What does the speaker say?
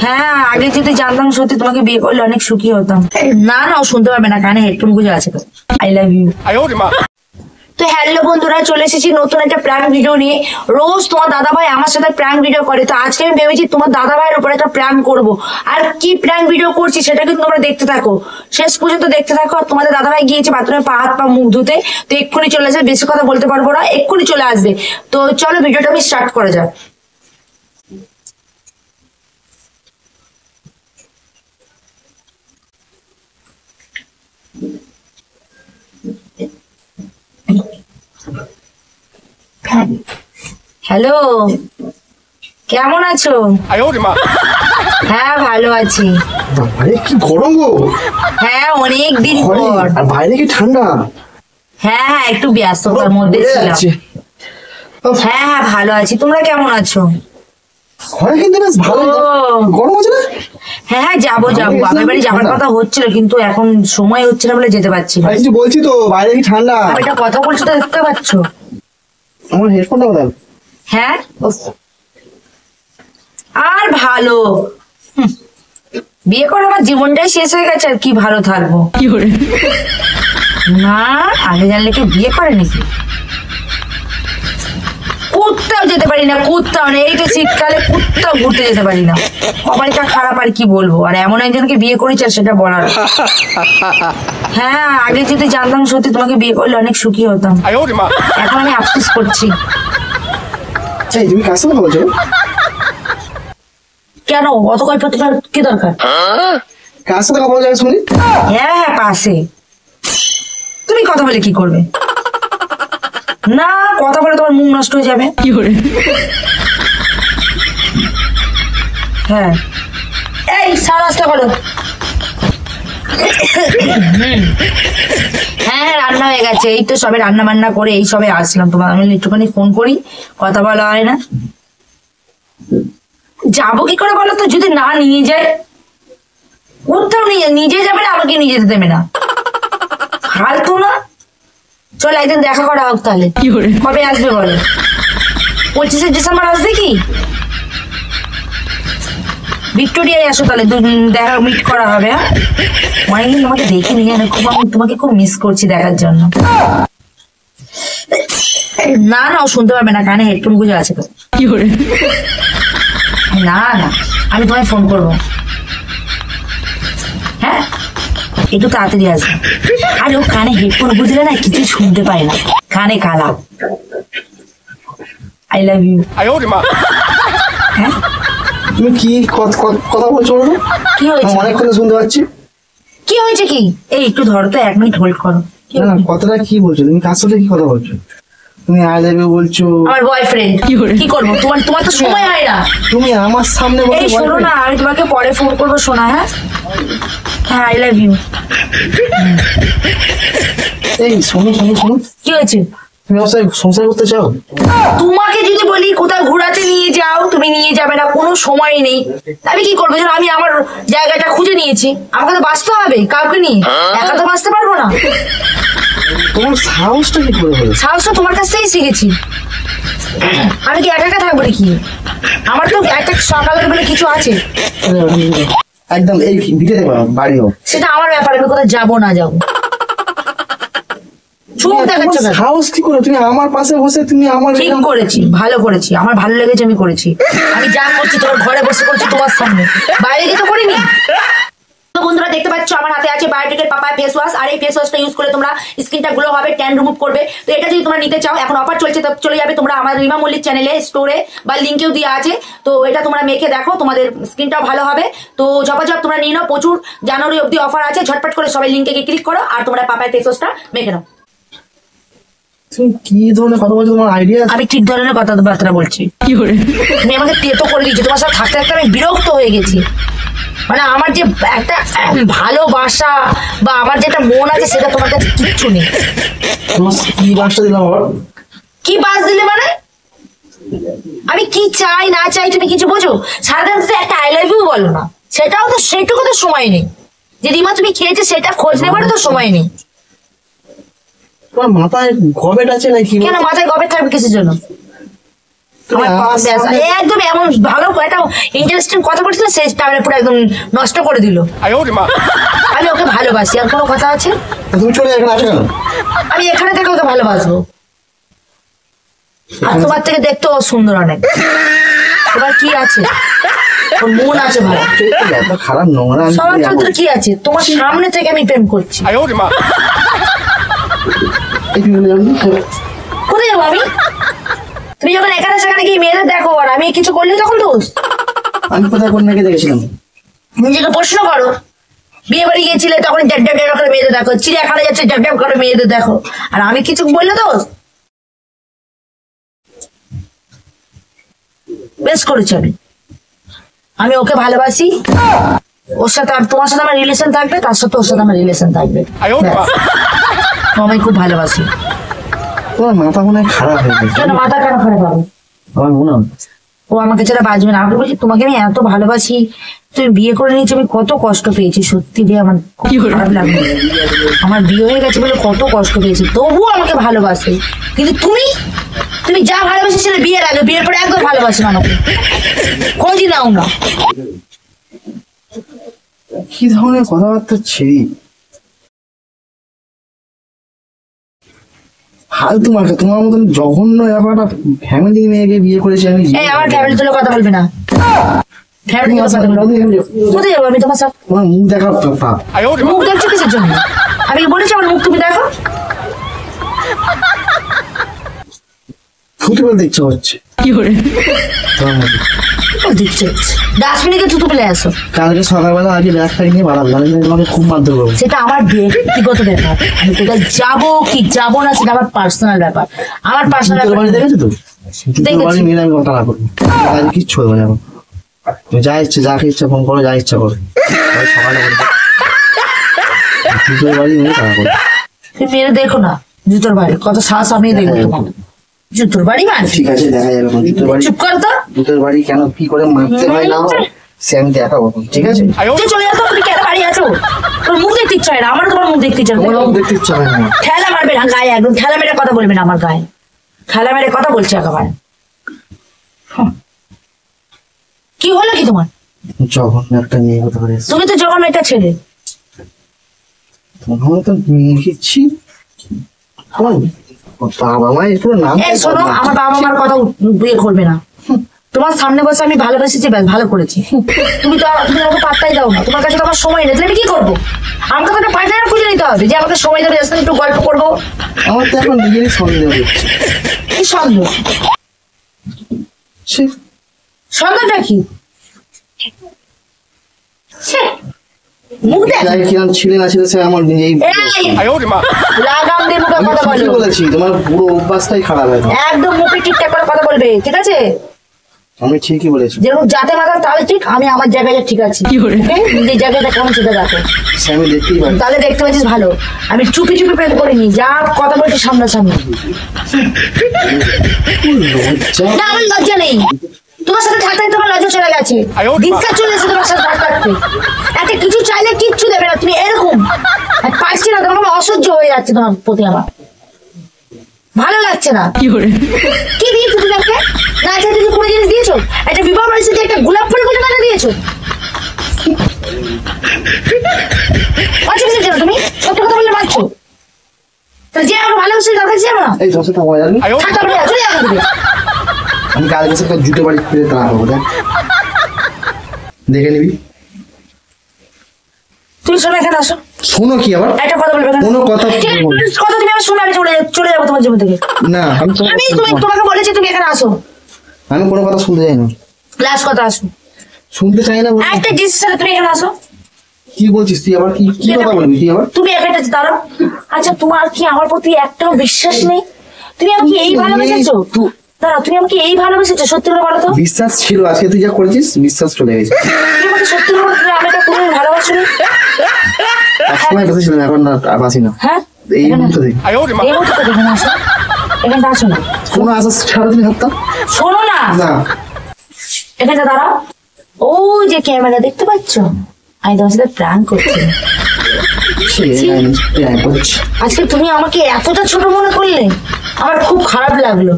হ্যাঁ, আগে যদি জানতাম সত্যি তোমাকে বিয়ে করলে অনেক সুখী হতাম। না না, ও শুনতে পারবে না, কানে হেডফোন গুঁজে আছে তো। I love you. তো হ্যালো বন্ধুরা, চলে এসেছি নতুন একটা প্র্যাঙ্ক ভিডিও নিয়ে। রোজ তোমার দাদা ভাই আমার সাথে প্র্যাঙ্ক ভিডিও করে, তো আজকে আমি ভেবেছি তোমার দাদা ভাইয়ের উপর একটা প্র্যাঙ্ক করবো। আর কি প্র্যাঙ্ক ভিডিও করছি সেটা কিন্তু তোমরা দেখতে থাকো, শেষ পর্যন্ত দেখতে থাকো। তোমাদের দাদা ভাই গিয়েছে বাথরুমে পা হাত পা মুখ ধুতে, তো এক্ষুনি চলে আসবে, বেশি কথা বলতে পারবো না, এক্ষুনি চলে আসবে। তো চলো ভিডিওটা আমি স্টার্ট করা যাক। হ্যালো, কেমন আছো? হ্যাঁ ভালো আছি। আরে কি গরম গো। হ্যাঁ অনেক দিন পর। আর বাইরে কি ঠান্ডা? হ্যাঁ হ্যাঁ, একটু ব্যস্ততার মধ্যে ছিলাম। হ্যাঁ হ্যাঁ ভালো আছি, তোমরা কেমন আছো? ঘরে কিন্তু বেশ ভালো গরম আছে না? হ্যাঁ হ্যাঁ যাবো যাবো, বাবার বাড়ি যাবার কথা হচ্ছিল কিন্তু এখন সময় হচ্ছে না বলে যেতে পারছি না। কিছু বলছি তো, বাইরে কি ঠান্ডা? এটা কথা বলছো তো, দেখতে পাচ্ছ? আমার হেডফোনটা কোথায়? হ্যাঁ আর ভালো, বিয়ে করে আমার জীবনটাই শেষ হয়ে গেছে, আর কি ভালো থাকবো। না, আগে জানলে কি বিয়ে করে নাকি? কোথাও যেতে পারি না, কোথাও না, এই তো শীতকালে কোথাও ঘুরতে যেতে পারি না, কপালটা খারাপ আর কি বলবো। আর এমন একজনকে বিয়ে করেছে আর সেটা বলার। হ্যাঁ, আগে যদি জানতাম সত্যি তোমাকে বিয়ে করলে অনেক সুখী হতাম, এখন আমি আফসোস করছি। তুমি কার সাথে বলছো? কেন, অত কয় প্রতিকার কি দরকার? কার সাথে কথা বলছো শুনি? হ্যাঁ হ্যাঁ পাশে। তুমি কথা বলে কি করবে? না, কথা বলে তোমার মুখ নষ্ট হয়ে যাবে। হ্যাঁ এই সারাসটা করো। হ্যাঁ রান্না হয়ে গেছে, এই তো সবে রান্না বান্না করে এই সবে আসলাম। তোমার আমি একটুখানি ফোন করি, কথা বলা হয় না। যাবো কি করে বলো তো, যদি না নিয়ে যায়? কোথাও নিজে যাবে না, আমাকে নিয়ে যেতে দেবে না, ফালতু না। চল একদিন দেখা করা হোক তাহলে। কবে আসবে বলো? 25শে ডিসেম্বর আসবে কি? ভিক্টোরিয়ায় আসো তাহলে, দেখা মিট করা হবে। হ্যাঁ অনেকদিন তোমাকে দেখিনি, আমি তোমাকে খুব মিস করছি দেখার জন্য। না না, ও শুনতে পারবে না, কানে হেডফোন গুঁজে আছে তো। না না, আমি তোমায় ফোন করবো। হ্যাঁ একটু তাড়াতাড়ি আসবে। আর ও কানে হেডফোন বুঝলে না, কিছু শুনতে পায় না, কানে কালা। I love you. হ্যাঁ তুমি কি কথা বলছো? কি হয়েছে? অনেক কথা শুনতে পাচ্ছি। কি হয়েছে কি? এই একটু ধরো তো, 1 মিনিট হোল্ড করো। না কথাটা কি বলছো তুমি? কার সাথে কি কথা বলছো তুমি? আই লাভ ইউ বলছো? আমার বয়ফ্রেন্ড। কি করবো, তোমার তো সময় হয় না। তুমি আমার সামনে বসে এই শোনো না, আমি তোমাকে পরে ফোন করবো শোনা। হ্যাঁ হ্যাঁ আই লাভ ইউ। এই শোনো শোনো শোনো, কি হয়েছে? তুমি আমার সাথে সংসার করতে চাও? তোমাকে যদি বলি কোথাও ঘোরাতে নিয়ে যাও, তুমি নিয়ে যাবে না, কোনো সময় নেই। আমি কি করবো? আমি আমার জায়গাটা খুঁজে নিয়েছি, আমাকে তো বাঁচতে হবে কাউকে নিয়ে, একা তো বাঁচতে পারবো না। তোমার সাহসটা কি করে হলো? সাহসটা তোমার কাছ থেকেই শিখেছি। আমি কি একা একা থাকবো নাকি? আমার তো একটা সকালের বেলা কিছু আছে। একদম এই ভিডিওতে বাড়ি হোক, সেটা আমার ব্যাপার, আমি কোথাও যাবো না যাবো। সাহস কি করে? তুমি আমার পাশে বসে তুমি আমার। ঠিক করেছি, ভালো করেছি, আমার ভালো লেগেছে, আমি করেছি। আমি যা করছি তোমার ঘরে বসে করছি, তোমার সামনে, বাইরে গিয়ে তো করিনি। তো বন্ধুরা দেখতে পাচ্ছ আমার হাতে আছে বায়োটিকের পাপায়া ফেস ওয়াশ, আর এই ফেস ওয়াশটা ইউজ করে তোমরা স্কিনটা গ্লো হবে, ট্যান রিমুভ করবে। তো এটা যদি তোমরা নিতে চাও, এখন অফার চলছে, তো চলে যাবে তোমরা আমার রিমা মল্লিক চ্যানেলে, স্টোরে বা লিঙ্কেও দেওয়া আছে। তো এটা তোমরা মেখে দেখো, তোমাদের স্কিনটাও ভালো হবে। তো ঝপাঝপ তোমরা নিয়ে নাও, প্রচুর জানুয়ারি অব্দি অফার আছে, ঝটপট করে সবাই লিঙ্কে গিয়ে ক্লিক করো আর তোমরা পাপায়া ফেস ওয়াশটা মেখে নাও। তুমি কি ধরনের কথা বলছো? তোমার আইডিয়া? আমি ঠিক ধরনের কথাবার্তা বলছি। তুমি আমাকে তেতো করে দিয়েছো, তোমার সাথে থাকতে থাকতে আমি বিরক্ত হয়ে গেছি। মানে আমার যে একটা ভালোবাসা বা আমার যেটা মন আছে সেটা তোমার কাছে কিচ্ছু নেই। কি বাসটা দিলাম আবার? কি বাস দিলে মানে? আমি কি চাই না চাই তুমি কিছু বোঝো? সারাদিন তো একটা আই লাভ ইউ বলো না, সেটাও তো, সেটুকু তো সময় নেই। যে রিমা তুমি খেয়েছে সেটা খোঁজ নেবারও তো সময় নেই। তোমার মাথায় গবেট আছে নাকি? কেন মাথায় গবেট থাকবে কিসের জন্য? একদম এমন ভালো একটা ইন্টারেস্টিং কথা বলছিল, শেষ টাইমে পুরো একদম নষ্ট করে দিল। আমি ওকে ভালোবাসি, আর কোনো কথা আছে? তুমি চলে এখানে আসো কেন? আমি এখানে থেকে ওকে ভালোবাসবো। আর তোমার থেকে দেখতেও সুন্দর অনেক। তোমার কি আছে? ওর মন আছে ভালো। এত খারাপ নোংরা সবার চরিত্র কি আছে? তোমার সামনে থেকে আমি প্রেম করছি। কোথায় যাবো আমি? তুমি যখন এখানে সেখানে গিয়ে মেয়েদের দেখো, আর আমি কিছু করলি তখন দোষ। আমি কোথায় কোন মেয়েকে দেখেছিলাম? নিজেকে প্রশ্ন করো। বিয়ে বাড়ি গিয়েছিলে তখন ড্যাব ড্যাব ড্যাব করে মেয়েদের দেখো, চিড়িয়াখানা যাচ্ছে ড্যাব ড্যাব করে মেয়েদের দেখো, আর আমি কিছু বললে দোষ? বেশ করেছি আমি ওকে ভালোবাসি। ওর সাথে আর তোমার সাথে আমার রিলেশন থাকবে, তার সাথে ওর সাথে আমার রিলেশন থাকবে। আমি খুব ভালোবাসি। তোমার মাথা মনে হয় খারাপ হয়ে গেছে। কেন মাথা কেন খারাপ হবে? আমার মনে হয় ও আমাকে ছাড়া বাঁচবে না। আমি বলছি তোমাকে আমি এত ভালোবাসি, তুমি বিয়ে করে নিয়েছো, আমি কত কষ্ট পেয়েছি সত্যি দিয়ে, আমার খুব খারাপ লাগলো। আমার বিয়ে হয়ে গেছে বলে কত কষ্ট পেয়েছি, তবুও আমাকে ভালোবাসে। কিন্তু তুমি তুমি যা ভালোবাসেছিলে বিয়ের আগে, বিয়ের পরে একদম ভালোবাসে না আমাকে, খোঁজই নাও না। কি ধরনের কথাবার্তা ছিরি ফালতু মাকে। তোমার মতন জঘন্য এরকম একটা ফ্যামিলি মেয়েকে বিয়ে করেছি আমি। এই আমার ফ্যামিলি তুলে কথা বলবে না। ফ্যামিলি তুলে কথা বলবে না। কোথায় যাবো আমি তোমার সাথে? তোমার মুখ দেখা পাপ। মুখ দেখছো কিসের জন্য? আমি বলেছি আমার মুখ তুমি দেখো। ফুটবল দেখতে হচ্ছে ডাস্টবিনে থুতু ফেলে আসো। কালকে সকালবেলা আগে ব্যাগটাকে নিয়ে বাড়াবো, আমি তোমাকে খুব মারধর করবো। সেটা আমার ব্যক্তিগত ব্যাপার, আমি কোথায় যাবো কি যাবো না সেটা আমার পার্সোনাল ব্যাপার। আমার পার্সোনাল জুতোর বাড়ি দেখেছো তো? জুতোর দেখেছি। বাড়ি মেয়ে আমি কথা না করবো, কাজে কিচ্ছু হবে না। এখন তুমি যা ইচ্ছে, যাকে ইচ্ছা ফোন করো, যা ইচ্ছা করো। সকালে বলবো জুতোর বাড়ি মেয়ে তারা করো। তুমি মেরে দেখো না জুতোর বাড়ি, কত সাহস আমি দেখবো তোমার জুতোর বাড়ি মানে। ঠিক আছে, দেখা যাবে। জুতোর বাড়ি, চুপ করো তো। জুতোর বাড়ি কেন কি করে মারতে হয় না হয় সে আমি দেখাবো, ঠিক আছে? তুই চলে যাও তো, তুমি কেন বাড়ি আছো? তোর মুখ দেখতে ইচ্ছা হয় না, আমার তোমার মুখ দেখতে ইচ্ছা হয়। তোমার দেখতে ইচ্ছা হয় না আমার। ঠেলা মারবে না গায়ে, একদম ঠেলা মেরে কথা বলবে না আমার গায়ে। ঠেলা মেরে কথা বলছে একেবারে। কি হলো কি তোমার? জঘন্য একটা মেয়ে হতে পারে। তুমি তো যখন একটা ছেলে। তোমার মতন মেয়ে দিচ্ছি আমার বাবা মায়ের পুরো নাম। এই শোনো, আমার বাবা মার কথা বিয়ে করবে না। তোমার সামনে বসে আমি ভালোবেসেছি, ব্যাস ভালো করেছি। তুমি তো তুমি আমাকে পাত্তাই দাও না, তোমার কাছে তো আমার সময় নেই, তাহলে আমি কি করবো? আমাকে তো একটা পার্টনার খুঁজে নিতে হবে যে আমাকে সময় দেবে, যার সাথে একটু গল্প করবো। আমার তো এখন নিজেরই সন্দেহ হচ্ছে। কি সন্দেহ? ছি, সন্দেহটা কি? ছি, মুখ দেখ। যাই কিরম ছিলে না ছিল সে আমার নিজেই। এই, লাগাম দিয়ে মুখে আমি কথা ঠিকই বলো। বলেছি, তোমার পুরো অভ্যাসটাই খারাপ এখন। একদম মুখে ঠিকঠাক করে কথা বলবে, ঠিক আছে? আমি ঠিকই বলেছি। যেরকম যাতে মাথা তাহলে ঠিক, আমি আমার জায়গায় ঠিক আছি। Okay? নিজের জায়গাটা কেমন সেটা দেখো। সে আমি দেখতেই পাচ্ছি। তাহলে দেখতে পাচ্ছিস ভালো। আমি চুপি চুপি প্রেম করিনি, যা কথা বলছি সামনাসামনি। লজ্জা। না, আমার লজ্জা নেই। তোমার সাথে থাকতে থাকতে আমার লজ্জা চলে গেছে। দিনকাল চলে এসেছে তোমার সাথে থাকতে থাকতে। একটা কিছু চাইলে কিচ্ছু দেবে না, তুমি এরকম। আর পারছি না, তোমার আমার অসহ্য হয়ে যাচ্ছে তোমার প্রতি আমার। ভালো লাগছে না। কি দিয়েছো তুমি আমাকে? না চাইতে তুমি কোনো জিনিস দিয়েছো? একটা বিবাহ বাড়িতে একটা গোলাপ ফুল পর্যন্ত না দিয়েছো? আচ্ছা কিছু জানো তুমি? সত্যি কথা বললে মানছো? তাহলে যে আমাকে ভালোবাসে দরকার ছিল না। এই তোর সাথে মজা নেই। থাকতে হবে না, চলে যাবো তুমি। আমি কাল গেছে একটা জুতো বাড়ি ফিরে দাঁড়াবো, দেখ দেখে নিবি। তুমি শোনো, এখানে আসো। শোনো কি আবার? একটা কথা বলবে এখানে। কোনো কথা ঠিক আছে, বলবো না। কথা তুমি আমার শোনো, আমি চলে যাবো তোমার জীবন থেকে। না আমি তোমাকে বলেছি তুমি এখানে আসো। আমি কোনো কথা শুনতে চাই না। লাস্ট কথা আসো। শুনতে চাই না বলছি। একটা ডিসিশনে তুমি এখানে আসো। কি বলছিস তুই আবার? কি কি কথা বলবি তুই আবার? তুমি এখানে দাঁড়াও। আচ্ছা, তোমার কি আমার প্রতি একটাও বিশ্বাস নেই? তুমি আমাকে এই ভালোবেসেছো? দাঁড়াও, তুমি আমাকে এই ভালোবেসেছো? সত্যি করে বলো তো। বিশ্বাস ছিল, আজকে তুই যা করেছিস বিশ্বাস চলে গেছে। তুমি আমাকে সত্যি করে বলো, তুমি আমাকে কোনো ভালোবাসো না? একসময় বেঁচেছিলাম, এখন আর বাসি না। হ্যাঁ, এই মুহূর্তে থেকে এই মুহূর্তে থেকে এখানে আসো। এখানটা আসো না। কোনো আশা সারাদিন থাকতাম শোনো না, না। এখানটা দাঁড়াও। ওই যে ক্যামেরা দেখতে পাচ্ছ, আমি তোমার সাথে প্র্যাঙ্ক করছি। আজকে তুমি আমাকে এতটা ছোট মনে করলে, আমার খুব খারাপ লাগলো।